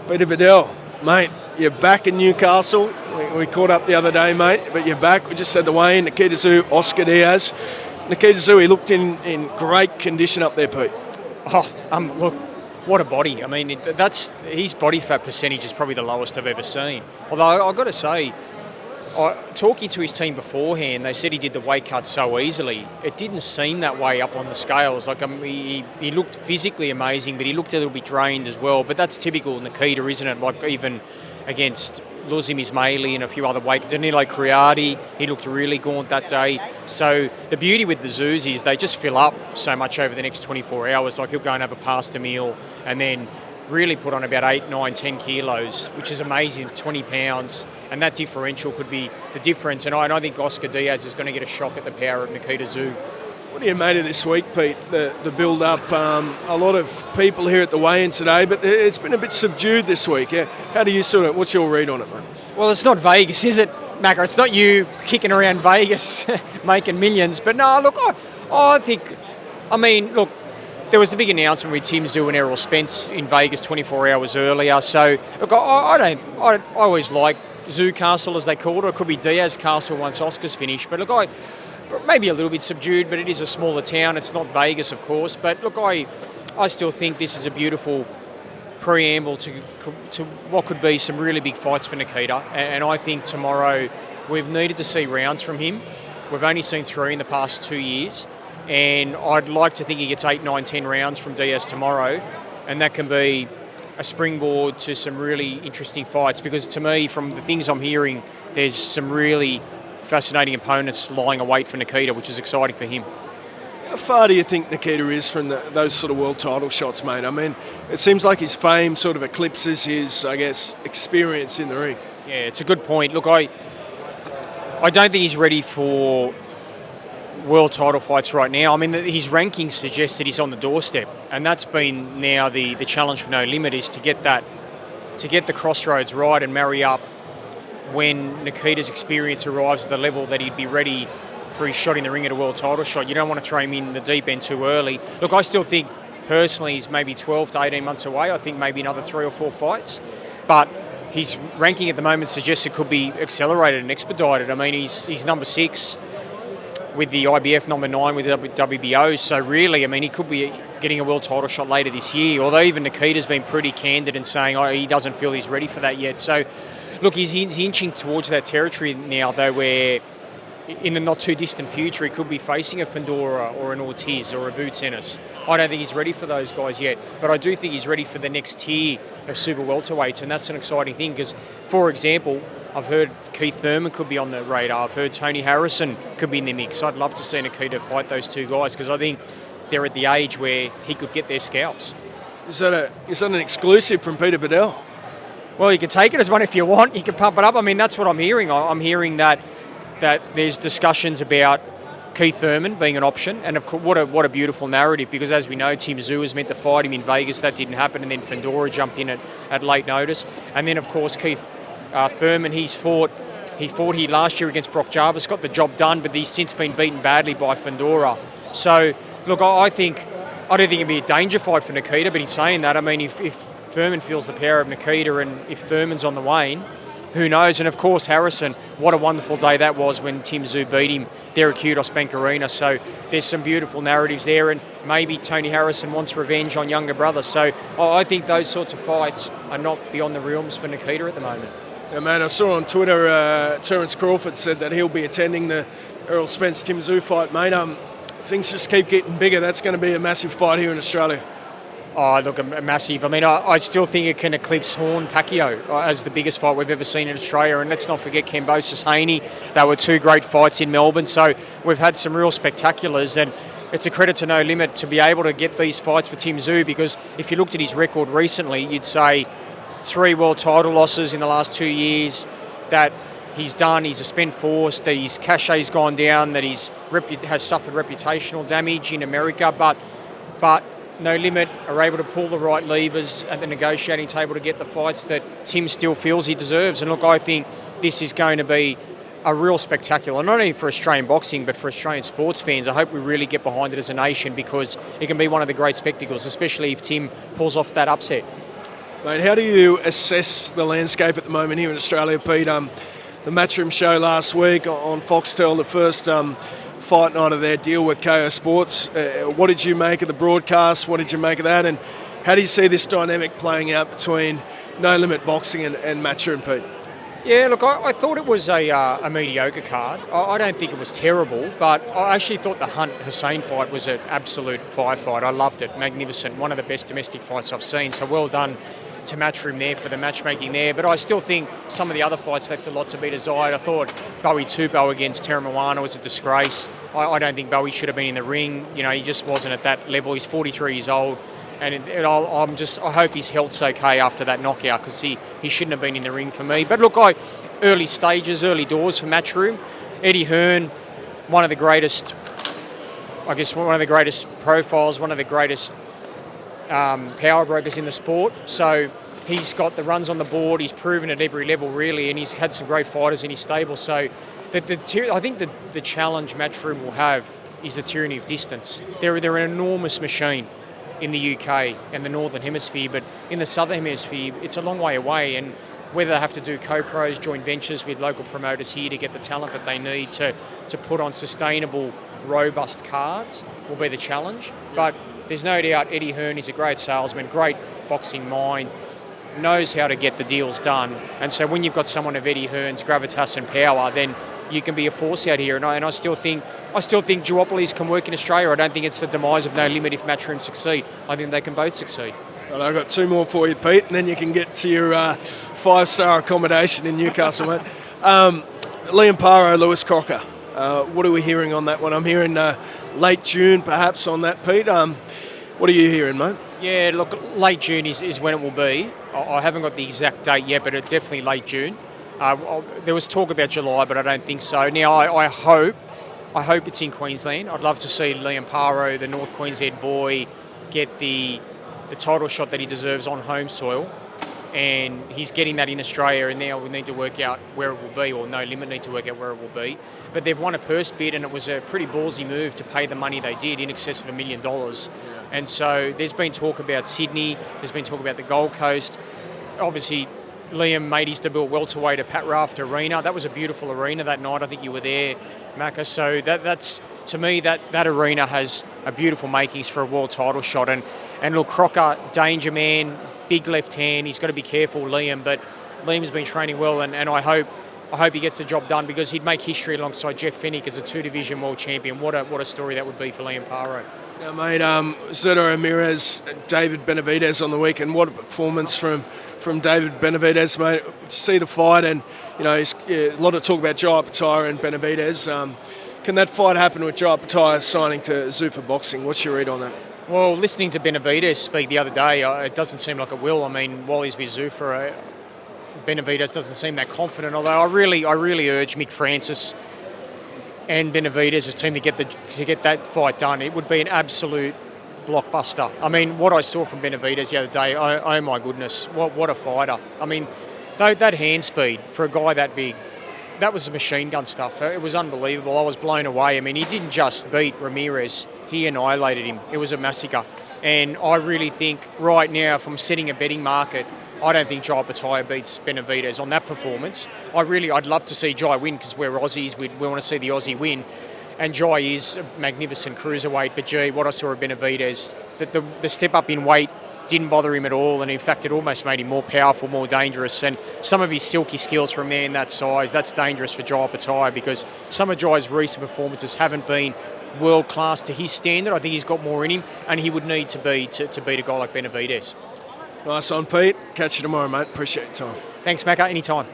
Peter Badel, mate, you're back in Newcastle. We caught up the other day, mate, but you're back. We just had the weigh-in, Nikita Tszyu-Oscar Diaz. Nikita Tszyu, he looked in great condition up there, Pete. Look, what a body. I mean, his body fat percentage is probably the lowest I've ever seen. Although I've got to say, talking to his team beforehand, they said he did the weight cut so easily. It didn't seem that way up on the scales. Like, he looked physically amazing, but he looked a little bit drained as well. But that's typical Nikita, isn't it? Like, even against Luzim Ismaili and a few other weight. Danilo Criardi, he looked really gaunt that day. So the beauty with the Tszyus is they just fill up so much over the next 24 hours. Like, he'll go and have a pasta meal and then really put on about 8, 9, 10 kilos, which is amazing, 20 pounds. And that differential could be the difference. And I think Oscar Diaz is going to get a shock at the power of Nikita Tszyu. What do you made of this week, Pete? The build-up, a lot of people here at the weigh-in today, but it's been a bit subdued this week. Yeah? How do you what's your read on it, mate? Well, it's not Vegas, is it, Macca? It's not you kicking around Vegas making millions. But no, look, I think, look, there was the big announcement with Tim Tszyu and Errol Spence in Vegas 24 hours earlier. So, look, I always like Tszyu Castle, as they called it. It could be Diaz Castle once Oscar's finished. But look, maybe a little bit subdued, but it is a smaller town. It's not Vegas, of course. But look, I still think this is a beautiful preamble to what could be some really big fights for Nikita. And I think tomorrow we've needed to see rounds from him. We've only seen 3 in the past 2 years. And I'd like to think he gets 8, 9, 10 rounds from Diaz tomorrow. And that can be a springboard to some really interesting fights. Because to me, from the things I'm hearing, there's some really fascinating opponents lying await for Nikita, which is exciting for him. How far do you think Nikita is from those sort of world title shots, mate? I mean, it seems like his fame sort of eclipses his, experience in the ring. Yeah, it's a good point. Look, I don't think he's ready for world title fights right now. I mean, his ranking suggests that he's on the doorstep, and that's been now the challenge for No Limit, is to get the crossroads right and marry up when Nikita's experience arrives at the level that he'd be ready for his shot in the ring at a world title shot. You don't want to throw him in the deep end too early. Look, I still think personally he's maybe 12 to 18 months away. I think maybe another 3 or 4 fights. But his ranking at the moment suggests it could be accelerated and expedited. I mean, he's number 6 with the IBF, number 9 with the WBO. So really, I mean, he could be getting a world title shot later this year. Although even Nikita's been pretty candid in saying he doesn't feel he's ready for that yet. So look, he's inching towards that territory now, though, where in the not too distant future he could be facing a Fundora or an Ortiz or a Boots Ennis. I don't think he's ready for those guys yet, but I do think he's ready for the next tier of super welterweights, and that's an exciting thing because, for example, I've heard Keith Thurman could be on the radar. I've heard Tony Harrison could be in the mix. I'd love to see Nikita fight those 2 guys because I think they're at the age where he could get their scalps. Is that an exclusive from Peter Badel? Well, you can take it as one if you want. You can pump it up. I mean, that's what I'm hearing. I'm hearing that there's discussions about Keith Thurman being an option, and of course, what a beautiful narrative, because as we know, Tim Tszyu was meant to fight him in Vegas. That didn't happen, and then Fundora jumped in at late notice. And then, of course, Keith Thurman, he fought here last year against Brock Jarvis, got the job done, but he's since been beaten badly by Fundora. So, look, I don't think it'd be a danger fight for Nikita, but in saying that, I mean, if Thurman feels the power of Nikita, and if Thurman's on the wane, who knows? And of course, Harrison, what a wonderful day that was when Tim Tszyu beat him there at Kudos Bank Arena. So there's some beautiful narratives there, and maybe Tony Harrison wants revenge on younger brother. So I think those sorts of fights are not beyond the realms for Nikita at the moment. Yeah, man, I saw on Twitter Terence Crawford said that he'll be attending the Errol Spence-Tim Tszyu fight, mate. Things just keep getting bigger. That's going to be a massive fight here in Australia. Oh, look, a massive. I mean, I still think it can eclipse Horn-Pacquiao as the biggest fight we've ever seen in Australia. And let's not forget Kambosos-Haney. They were 2 great fights in Melbourne. So we've had some real spectaculars. And it's a credit to No Limit to be able to get these fights for Tim Tszyu, because if you looked at his record recently, you'd say 3 world title losses in the last 2 years, that he's done. He's a spent force, that his cachet's gone down, that he's has suffered reputational damage in America. But No Limit are able to pull the right levers at the negotiating table to get the fights that Tim still feels he deserves. And look, I think this is going to be a real spectacular, not only for Australian boxing, but for Australian sports fans. I hope we really get behind it as a nation, because it can be one of the great spectacles, especially if Tim pulls off that upset. Mate, how do you assess the landscape at the moment here in Australia, Pete? The Matchroom show last week on Foxtel, the first fight night of their deal with KO Sports. What did you make of the broadcast? What did you make of that? And how do you see this dynamic playing out between No Limit Boxing and Matchroom, Pete? Yeah, look, I thought it was a mediocre card. I don't think it was terrible, but I actually thought the Hunt-Hussein fight was an absolute firefight. I loved it. Magnificent. One of the best domestic fights I've seen. So well done to Matchroom there for the matchmaking there. But I still think some of the other fights left a lot to be desired. I thought Bowie Tupou against Terra was a disgrace. I don't think Bowie should have been in the ring. You know, he just wasn't at that level. He's 43 years old. And I hope his health's okay after that knockout, because he shouldn't have been in the ring for me. But look, early stages, early doors for Matchroom. Eddie Hearn, one of the greatest profiles, one of the greatest power brokers in the sport. So he's got the runs on the board. He's proven at every level, really, and he's had some great fighters in his stable. So I think the challenge Matchroom will have is the tyranny of distance. They're an enormous machine in the UK and the Northern Hemisphere, but in the Southern Hemisphere, it's a long way away. And whether they have to do co-pros, joint ventures with local promoters here to get the talent that they need to put on sustainable, robust cards will be the challenge. But there's no doubt Eddie Hearn is a great salesman, great boxing mind, knows how to get the deals done. And so when you've got someone of Eddie Hearn's gravitas and power, then you can be a force out here. And I still think duopolies can work in Australia. I don't think it's the demise of No Limit if Matchroom succeed. I think they can both succeed. Well, I've got two more for you, Pete, and then you can get to your 5-star accommodation in Newcastle, mate. Liam Paro, Lewis Crocker. What are we hearing on that one? I'm hearing late June, perhaps, on that, Pete. What are you hearing, mate? Yeah, look, late June is when it will be. I haven't got the exact date yet, but it's definitely late June. There was talk about July, but I don't think so. Now, I hope it's in Queensland. I'd love to see Liam Paro, the North Queensland boy, get the title shot that he deserves on home soil. And he's getting that in Australia, and now we need to work out where it will be, or No Limit need to work out where it will be. But they've won a purse bid, and it was a pretty ballsy move to pay the money they did, in excess of $1 million. And so there's been talk about Sydney, there's been talk about the Gold Coast. Obviously, Liam made his debut at welterweight at Pat Raft Arena. That was a beautiful arena that night. I think you were there, Macca. So that's to me, that arena has a beautiful makings for a world title shot. And look, Crocker, danger man, big left hand. He's got to be careful, Liam. But Liam's been training well, and I hope he gets the job done, because he'd make history alongside Jeff Fennick as a 2-division world champion. What a story that would be for Liam Paro. Now, mate, Zurdo Ramirez, David Benavidez on the weekend. What a performance from David Benavidez, mate. You see the fight, and you know, a lot of talk about Jai McAllister and Benavidez. Can that fight happen with Jai McAllister signing to Zuffa Boxing? What's your read on that? Well, listening to Benavidez speak the other day, it doesn't seem like it will. I mean, while he's with Zuffa, Benavidez doesn't seem that confident. Although I really urge Mick Francis and Benavidez' team to get that fight done. It would be an absolute blockbuster. I mean, what I saw from Benavidez the other day, oh my goodness, what a fighter. I mean, that hand speed for a guy that big, that was machine gun stuff. It was unbelievable. I was blown away. I mean, he didn't just beat Ramirez, he annihilated him. It was a massacre. And I really think right now, if I'm setting a betting market, I don't think Jai McAllister beats Benavidez on that performance. I'd love to see Jai win, because we're Aussies. We want to see the Aussie win. And Jai is a magnificent cruiserweight. But gee, what I saw of Benavidez, that the step up in weight didn't bother him at all. And in fact, it almost made him more powerful, more dangerous. And some of his silky skills from there in that size, that's dangerous for Jai McAllister, because some of Jai's recent performances haven't been world class to his standard. I think he's got more in him, and he would need to beat a guy like Benavidez. Nice one, Pete. Catch you tomorrow, mate. Appreciate your time. Thanks, Macca. Anytime.